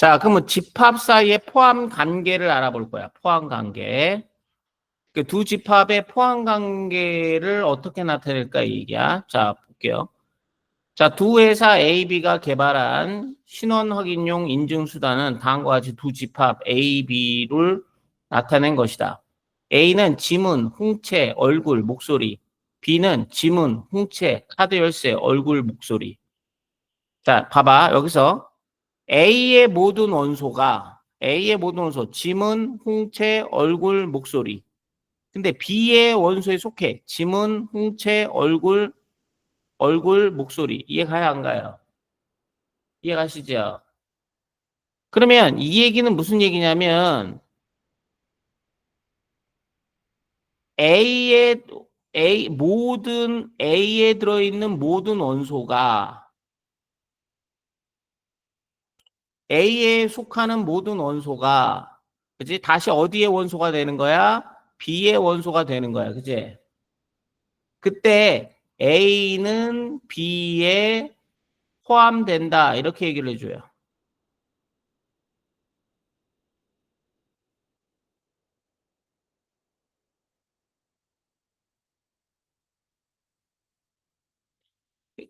자, 그러면 집합 사이의 포함 관계를 알아볼 거야. 포함 관계. 그 두 집합의 포함 관계를 어떻게 나타낼까 이 얘기야. 자, 볼게요. 자, 두 회사 A, B가 개발한 신원 확인용 인증 수단은 다음과 같이 두 집합 A, B를 나타낸 것이다. A는 지문, 홍채, 얼굴, 목소리. B는 지문, 홍채, 카드 열쇠, 얼굴, 목소리. 자, 봐봐. 여기서 A의 모든 원소, 지문, 홍채, 얼굴, 목소리. 근데 B의 원소에 속해. 지문, 홍채, 얼굴, 목소리. 이해가야 안 가요? 이해가시죠? 그러면 이 얘기는 무슨 얘기냐면 A의 A에 들어있는 모든 원소가 A에 속하는 모든 원소가 그지? 다시 어디의 원소가 되는 거야? B의 원소가 되는 거야. 그지? 그때 A는 B에 포함된다. 이렇게 얘기를 해줘요.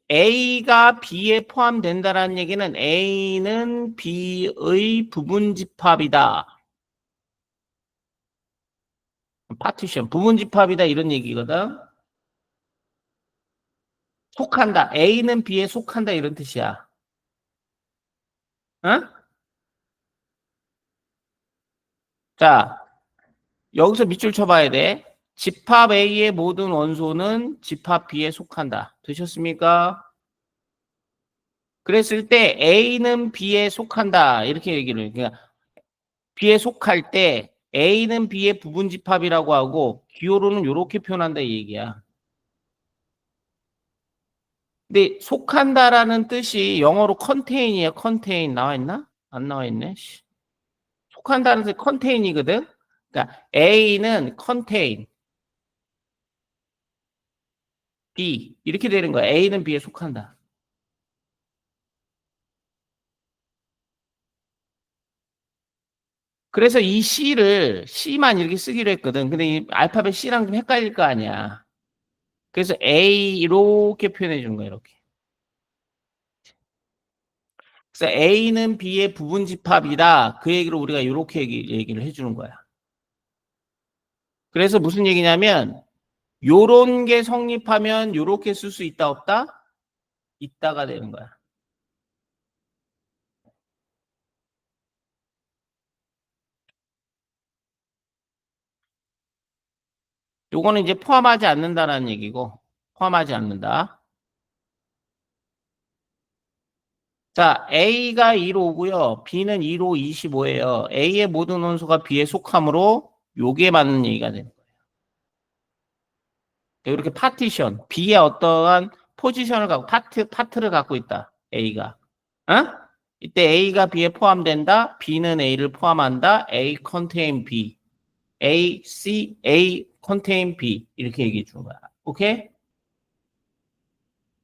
A가 B에 포함된다라는 얘기는 A는 B의 부분 집합이다. 파티션, 부분 집합이다 이런 얘기거든. 속한다. A는 B에 속한다 이런 뜻이야. 어? 자, 여기서 밑줄 쳐봐야 돼. 집합 A의 모든 원소는 집합 B에 속한다. 되셨습니까? 그랬을 때 A는 B에 속한다. 이렇게 얘기를 해요. 그러니까 B에 속할 때 A는 B의 부분 집합이라고 하고 기호로는 이렇게 표현한다 이 얘기야. 근데 속한다라는 뜻이 영어로 contain이에요. contain 나와 있나? 안 나와 있네. 속한다는 뜻이 contain이거든. 그러니까 A는 contain B 이렇게 되는 거야. A는 B에 속한다. 그래서 이 C만 이렇게 쓰기로 했거든. 근데 이 알파벳 C랑 좀 헷갈릴 거 아니야. 그래서 A 이렇게 표현해 준 거야. 이렇게. 그래서 A는 B의 부분 집합이다. 그 얘기를 우리가 이렇게 얘기를 해주는 거야. 그래서 무슨 얘기냐면 요런 게 성립하면 요렇게 쓸 수 있다 없다? 있다가 되는 거야. 요거는 이제 포함하지 않는다라는 얘기고 포함하지 않는다. 자, A가 2로 오고요. B는 2로 25예요. A의 모든 원소가 B에 속하므로 요게 맞는 얘기가 되는 거예요. 이렇게 파티션, B의 어떠한 포지션을 갖고 파트를 갖고 있다. A가. 어? 이때 A가 B에 포함된다. B는 A를 포함한다. A contain B. A contain B. 이렇게 얘기해 주는 거야. 오케이?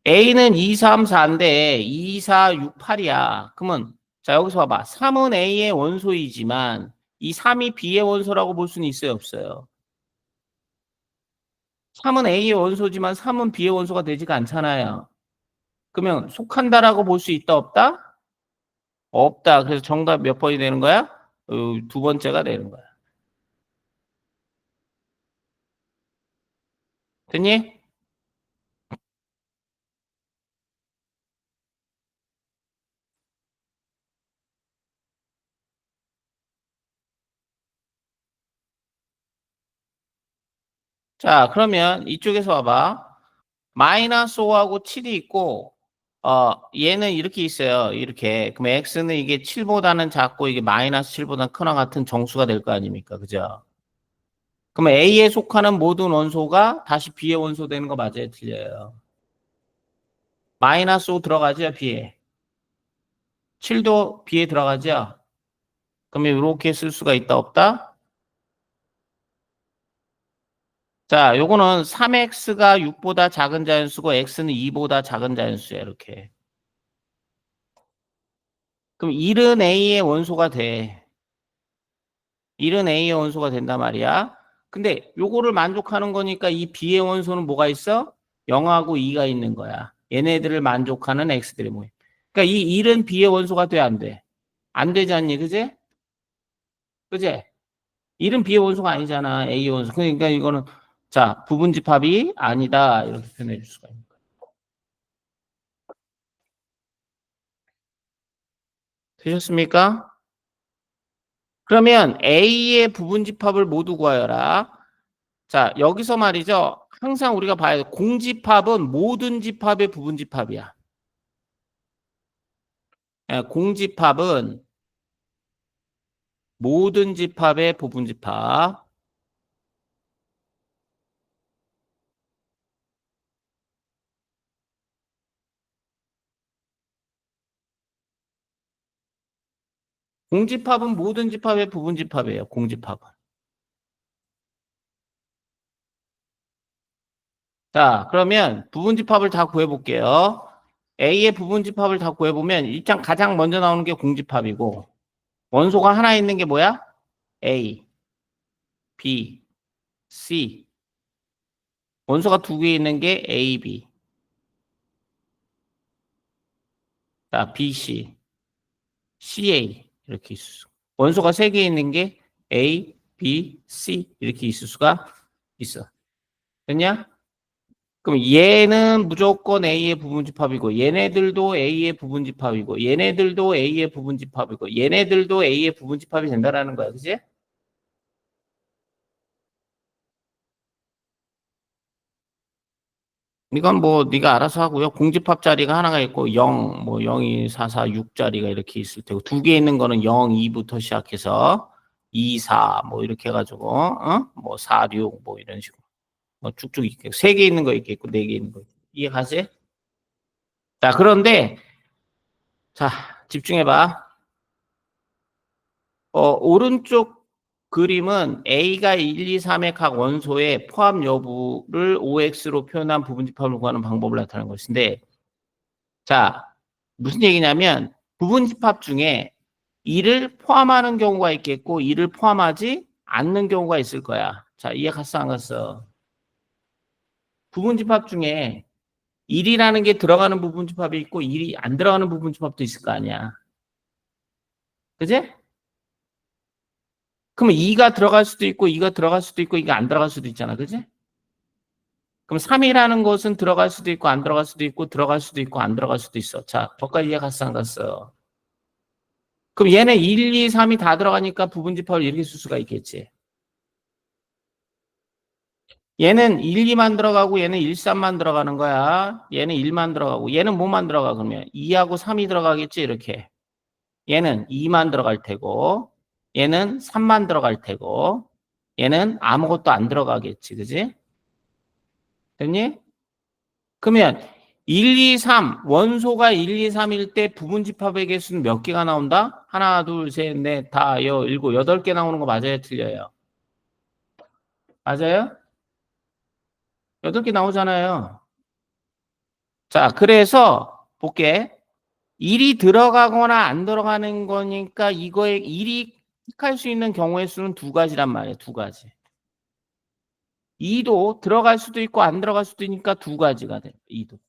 A는 2, 3, 4인데 2, 4, 6, 8이야. 그러면 자 여기서 봐봐. 3은 A의 원소이지만 이 3이 B의 원소라고 볼 수는 있어요? 없어요? 3은 A의 원소지만 3은 B의 원소가 되지가 않잖아요. 그러면 속한다라고 볼 수 있다 없다? 없다. 그래서 정답 몇 번이 되는 거야? 두 번째가 되는 거야. 됐니? 자, 그러면 이쪽에서 봐봐. 마이너스 5하고 7이 있고, 얘는 이렇게 있어요. 이렇게. 그럼 x는 이게 7보다는 작고, 이게 마이너스 7보다 크나 같은 정수가 될 거 아닙니까? 그죠? 그럼 A에 속하는 모든 원소가 다시 B의 원소 되는 거 맞아요? 틀려요? 마이너스 5 들어가죠? B에. 7도 B에 들어가죠? 그러면 이렇게 쓸 수가 있다, 없다? 자, 요거는 3x가 6보다 작은 자연수고 x는 2보다 작은 자연수야, 이렇게. 그럼 1은 A의 원소가 돼. 1은 A의 원소가 된단 말이야. 근데 요거를 만족하는 거니까 이 B의 원소는 뭐가 있어? 0하고 2가 있는 거야. 얘네들을 만족하는 X들이 뭐야. 그러니까 이 1은 B의 원소가 돼, 안 돼? 안 되지 않니? 그지? 그지? 1은 B의 원소가 아니잖아. A의 원소. 그러니까 이거는 자, 부분집합이 아니다. 이렇게 표현해 줄 수가 있는 거야. 되셨습니까? 그러면 A의 부분집합을 모두 구하여라. 자, 여기서 말이죠. 항상 우리가 봐야 돼. 공집합은 모든 집합의 부분집합이야. 예, 공집합은 모든 집합의 부분집합. 공집합은 모든 집합의 부분집합이에요. 공집합은. 자, 그러면 부분집합을 다 구해볼게요. A의 부분집합을 다 구해보면 일단 가장 먼저 나오는 게 공집합이고 원소가 하나 있는 게 뭐야? A, B, C. 원소가 두 개 있는 게 A, B. 자, B, C, CA 이렇게 있을 수. 원소가 세 개 있는 게 A, B, C 이렇게 있을 수가 있어. 됐냐? 그럼 얘는 무조건 A의 부분집합이고 얘네들도 A의 부분집합이고 얘네들도 A의 부분집합이고 얘네들도 A의 부분집합이 된다라는 거야. 그지? 이건 뭐 네가 알아서 하고요. 공집합 자리가 하나가 있고 0, 뭐 0, 2, 4, 4, 6 자리가 이렇게 있을 테고 두 개 있는 거는 0, 2부터 시작해서 2, 4 뭐 이렇게 해가지고 뭐 4, 6 뭐 이런 식으로 뭐 쭉쭉 있겠고 세 개 있는 거 있겠고 네 개 있는 거 있겠고. 이해가지? 자, 그런데 자, 집중해봐. 오른쪽 그림은 A가 1, 2, 3의 각 원소의 포함 여부를 OX로 표현한 부분집합을 구하는 방법을 나타내는 것인데, 자, 무슨 얘기냐면 부분집합 중에 2를 포함하는 경우가 있겠고 2를 포함하지 않는 경우가 있을 거야. 자, 이해 갔어 안 갔어? 부분집합 중에 1이라는 게 들어가는 부분집합이 있고 1이 안 들어가는 부분집합도 있을 거 아니야. 그지? 그러면 2가 들어갈 수도 있고 2가 들어갈 수도 있고 2가 안 들어갈 수도 있잖아. 그지? 그럼 3이라는 것은 들어갈 수도 있고 안 들어갈 수도 있고 들어갈 수도 있고 안 들어갈 수도 있어. 자, 거기까지 이해 갔어 안 갔어? 그럼 얘는 1, 2, 3이 다 들어가니까 부분집합을 이렇게 쓸 수가 있겠지. 얘는 1, 2만 들어가고 얘는 1, 3만 들어가는 거야. 얘는 1만 들어가고 얘는 뭐만 들어가 그러면 2하고 3이 들어가겠지 이렇게. 얘는 2만 들어갈 테고 얘는 3만 들어갈 테고 얘는 아무것도 안 들어가겠지. 그지? 됐니? 그러면 1, 2, 3 원소가 1, 2, 3일 때 부분집합의 개수는 몇 개가 나온다? 하나, 둘, 셋, 넷, 다, 일곱, 여덟 개 나오는 거 맞아요? 틀려요? 맞아요? 여덟 개 나오잖아요. 자, 그래서 볼게. 1이 들어가거나 안 들어가는 거니까 이거에 1이 택할 수 있는 경우의 수는 두 가지란 말이에요. 두 가지. 2도 들어갈 수도 있고 안 들어갈 수도 있으니까 두 가지가 돼요. 2도.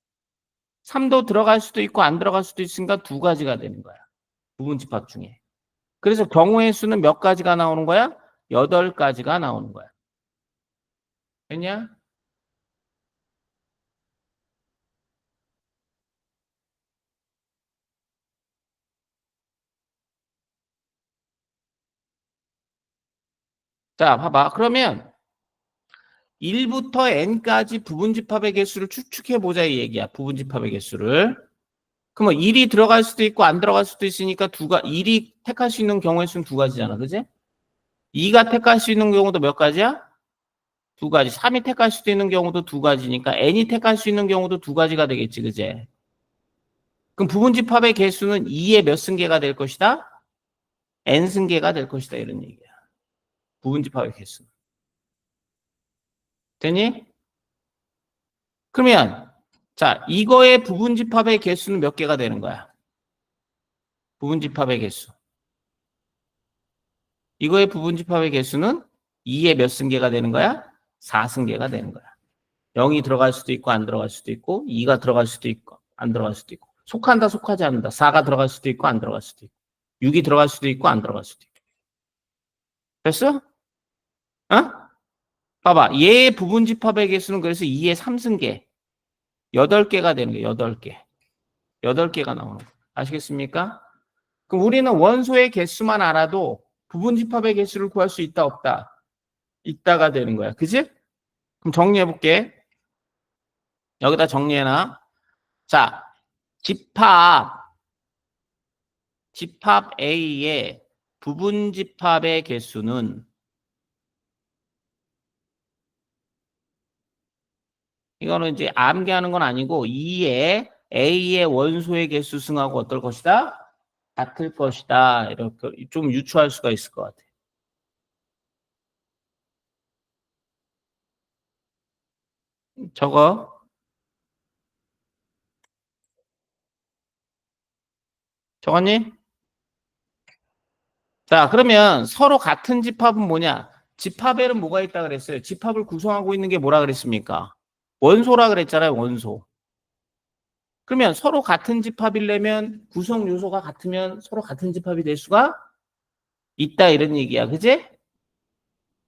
3도 들어갈 수도 있고 안 들어갈 수도 있으니까 두 가지가 되는 거야. 부분집합 중에. 그래서 경우의 수는 몇 가지가 나오는 거야? 8가지가 나오는 거야. 됐냐? 자, 봐봐. 그러면 1부터 n까지 부분집합의 개수를 추측해 보자 이 얘기야. 부분집합의 개수를. 그러면 1이 들어갈 수도 있고 안 들어갈 수도 있으니까 1이 택할 수 있는 경우의 수는 두 가지잖아. 그지? 2가 택할 수 있는 경우도 몇 가지야? 두 가지. 3이 택할 수도 있는 경우도 두 가지니까 n이 택할 수 있는 경우도 두 가지가 되겠지. 그지? 그럼 부분집합의 개수는 2의 몇 승계가 될 것이다? n승계가 될 것이다. 이런 얘기야. 부분집합의 개수. 되니? 그러면 자, 이거의 부분집합의 개수는 몇 개가 되는 거야? 부분집합의 개수. 이거의 부분집합의 개수는 2의 몇 승계가 되는 거야? 4승계가 되는 거야. 0이 들어갈 수도 있고 안 들어갈 수도 있고 2가 들어갈 수도 있고 안 들어갈 수도 있고 속한다 속하지 않는다. 4가 들어갈 수도 있고 안 들어갈 수도 있고 6이 들어갈 수도 있고 안 들어갈 수도 있고. 됐어? 어? 봐봐. 얘의 부분집합의 개수는 그래서 2의 3승계 8개가 되는 거야. 8개. 8개가 나오는 거야. 아시겠습니까? 그럼 우리는 원소의 개수만 알아도 부분집합의 개수를 구할 수 있다 없다? 있다가 되는 거야. 그지? 그럼 정리해볼게. 여기다 정리해놔. 자, 집합 A의 부분집합의 개수는 이거는 이제 암기하는 건 아니고 2의 A의 원소의 개수 승하고 어떨 것이다? 같을 것이다. 이렇게 좀 유추할 수가 있을 것 같아. 저거 적었니? 자, 그러면 서로 같은 집합은 뭐냐? 집합에는 뭐가 있다 그랬어요? 집합을 구성하고 있는 게 뭐라 그랬습니까? 원소라 그랬잖아요, 원소. 그러면 서로 같은 집합이려면 구성 요소가 같으면 서로 같은 집합이 될 수가 있다 이런 얘기야. 그지?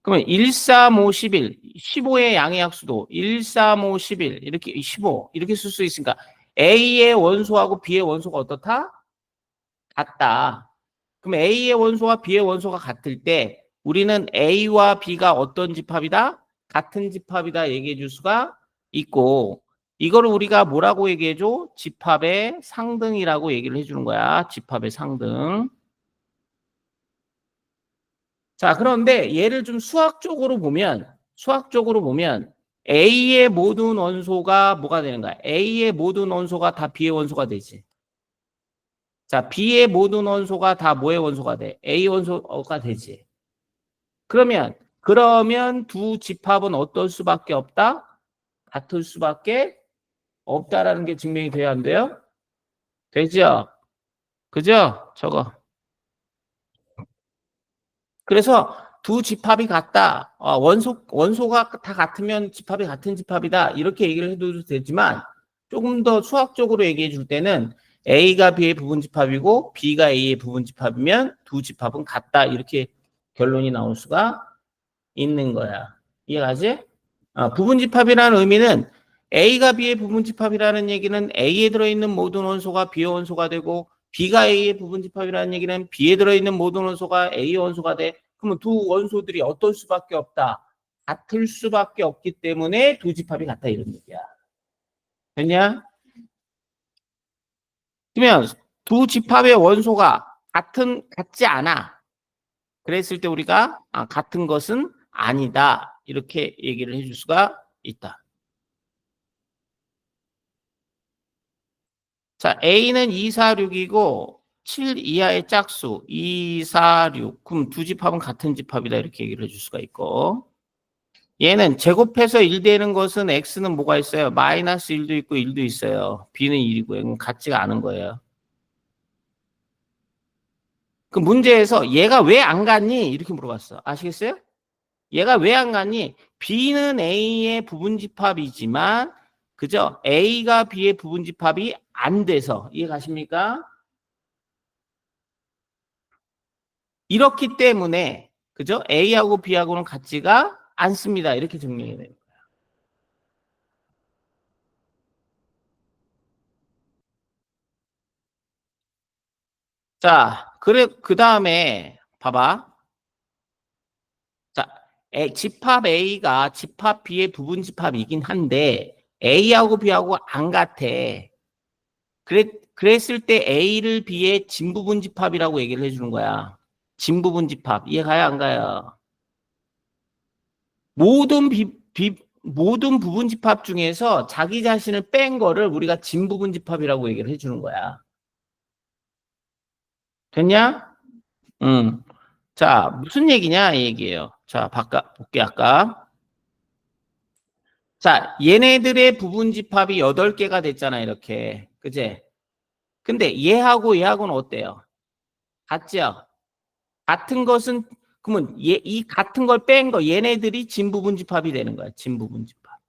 그러면 1, 3, 5, 11, 15의 양의 약수도 1, 3, 5, 11 이렇게 15 이렇게 쓸 수 있으니까 A의 원소하고 B의 원소가 어떻다? 같다. 그럼 A의 원소와 B의 원소가 같을 때 우리는 A와 B가 어떤 집합이다? 같은 집합이다 얘기해 줄 수가 있고 이거를 우리가 뭐라고 얘기해 줘? 집합의 상등이라고 얘기를 해 주는 거야. 집합의 상등. 자, 그런데 얘를 좀 수학적으로 보면 A의 모든 원소가 뭐가 되는 거야? A의 모든 원소가 다 B의 원소가 되지. 자, B의 모든 원소가 다 뭐의 원소가 돼? A 원소가 되지. 그러면 두 집합은 어떨 수밖에 없다? 같을 수밖에 없다라는 게 증명이 돼야 안 돼요? 되죠? 그죠? 저거. 그래서 두 집합이 같다. 원소가 다 같으면 집합이 같은 집합이다. 이렇게 얘기를 해도 되지만 조금 더 수학적으로 얘기해 줄 때는 A가 B의 부분집합이고 B가 A의 부분집합이면 두 집합은 같다. 이렇게 결론이 나올 수가 있는 거야. 이해가지? 부분집합이라는 의미는 A가 B의 부분집합이라는 얘기는 A에 들어있는 모든 원소가 B의 원소가 되고 B가 A의 부분집합이라는 얘기는 B에 들어있는 모든 원소가 A의 원소가 돼. 그러면 두 원소들이 어떨 수밖에 없다. 같을 수밖에 없기 때문에 두 집합이 같다 이런 얘기야. 됐냐? 그러면 두 집합의 원소가 같지 않아. 그랬을 때 우리가 같은 것은 아니다. 이렇게 얘기를 해줄 수가 있다. 자, A는 2, 4, 6이고 7 이하의 짝수 2, 4, 6. 그럼 두 집합은 같은 집합이다. 이렇게 얘기를 해줄 수가 있고 얘는 제곱해서 1 되는 것은 X는 뭐가 있어요? 마이너스 1도 있고 1도 있어요. B는 1이고요. 그럼 같지가 않은 거예요. 그 문제에서 얘가 왜 안 갔니? 이렇게 물어봤어. 아시겠어요? 얘가 왜 안 갔니? B는 A의 부분집합이지만 그죠? A가 B의 부분집합이 안 돼서 이해 가십니까? 이렇기 때문에 그죠? A하고 B하고는 같지가 않습니다. 이렇게 증명이 돼요. 자, 그래 그 다음에 봐봐. 자, 집합 A가 집합 B의 부분집합이긴 한데 A하고 B하고 안 같아. 그랬을 때 A를 B의 진부분집합이라고 얘기를 해주는 거야. 진부분집합 이해 가요 안 가요? 모든 모든 부분집합 중에서 자기 자신을 뺀 거를 우리가 진부분집합이라고 얘기를 해주는 거야. 됐냐? 응. 자, 무슨 얘기냐 이 얘기예요. 자, 볼게 아까. 자, 얘네들의 부분집합이 8개가 됐잖아 이렇게. 그제? 근데 얘하고는 어때요? 같죠? 같은 것은 그러면 이 같은 걸 뺀 거 얘네들이 진부분집합이 되는 거야. 진부분집합.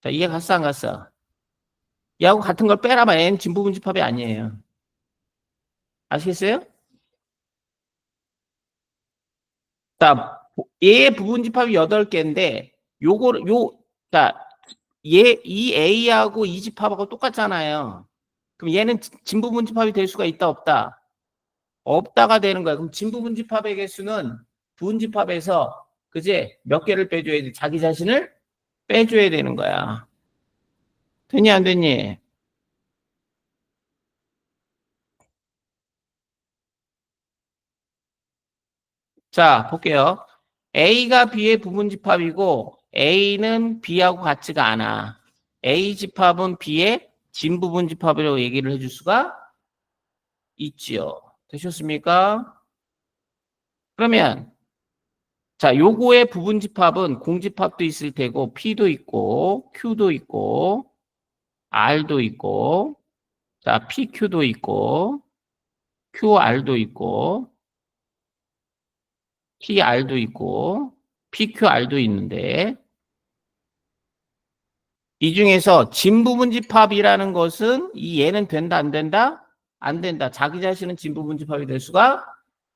자, 이해 갔어 안 갔어? 얘하고 같은 걸 빼라면 얘는 진부분집합이 아니에요. 아시겠어요? 자, 얘의 부분집합이 8개인데 요거를 자, 이 A하고 이 집합하고 똑같잖아요. 그럼 얘는 진부분집합이 될 수가 있다 없다? 없다가 되는 거야. 그럼 진부분집합의 개수는 부분집합에서 그제 몇 개를 빼줘야 돼? 자기 자신을 빼줘야 되는 거야. 됐니 안 됐니? 자, 볼게요. A가 B의 부분집합이고 A는 B하고 같지가 않아. A 집합은 B의 진부분집합이라고 얘기를 해줄 수가 있지요. 되셨습니까? 그러면 자, 요거의 부분집합은 공집합도 있을 테고 P도 있고 Q도 있고 R도 있고 자, PQ도 있고 QR도 있고 TR도 있고 PQR도 있는데 이 중에서 진부분집합이라는 것은 이 얘는 된다 안 된다? 안 된다. 자기 자신은 진부분집합이 될 수가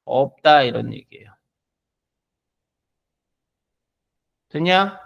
없다 이런 얘기예요. 됐냐?